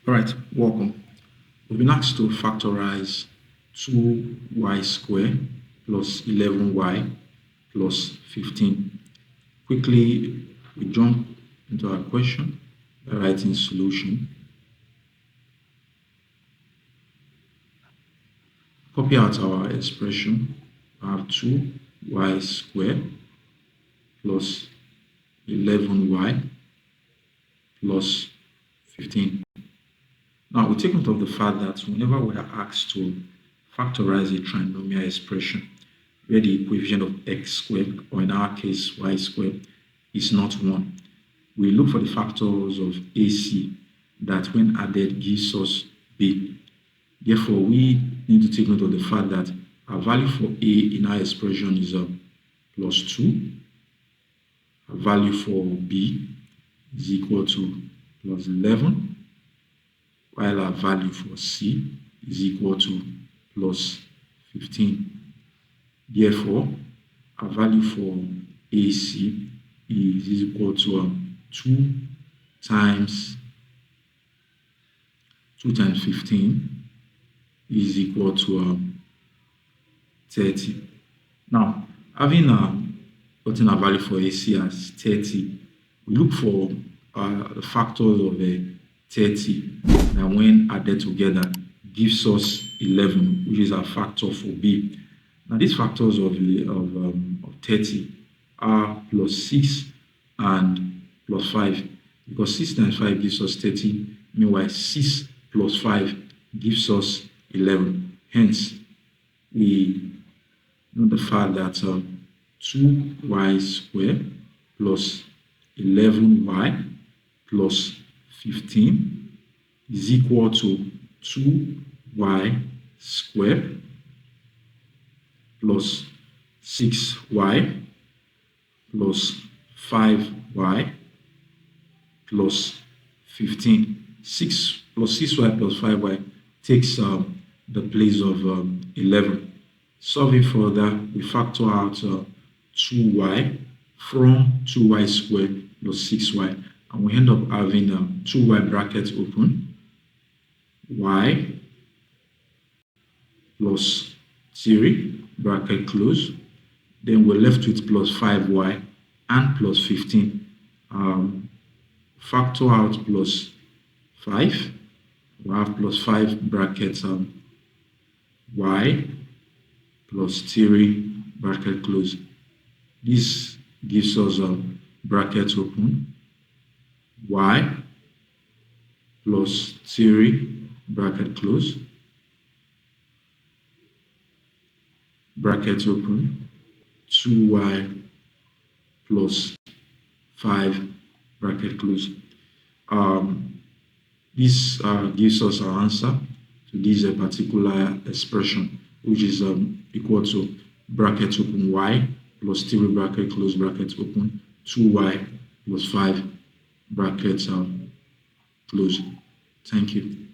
All right, welcome. We've been asked to factorize 2y squared plus 11y plus 15. Quickly, we jump into our question by writing solution. Copy out our expression. I have 2y squared plus 11y plus 15. Now, we take note of the fact that whenever we are asked to factorize a trinomial expression where the coefficient of x squared, or in our case y squared, is not 1, we look for the factors of AC that when added gives us b. Therefore, we need to take note of the fact that our value for a in our expression is plus 2. Our value for b is equal to plus 11. While our value for C is equal to plus 15. Therefore, our value for AC is equal to 2 times 15 is equal to 30. Now, having gotten a value for AC as 30, we look for the factors of 30 that when added together gives us 11, which is our factor for B. Now these factors of 30 are plus 6 and plus 5, because 6 times 5 gives us 30, meanwhile 6 plus 5 gives us 11. Hence, we know the fact that 2y squared plus 11y plus 15 is equal to 2y squared plus 6y plus 5y plus 15. 6 plus 6y plus 5y takes the place of 11. Solving further, we factor out 2y from 2y squared plus 6y. And we end up having 2y brackets open, y plus 3 bracket close. Then we're left with plus 5y and plus 15. Factor out plus 5. We have plus 5 brackets y plus 3 bracket close. This gives us brackets open, y plus 3 bracket close, bracket open, 2y plus 5 bracket close. This gives us our answer to this particular expression, which is equal to bracket open y plus 3 bracket close, bracket open, 2y plus 5 brackets close. Thank you.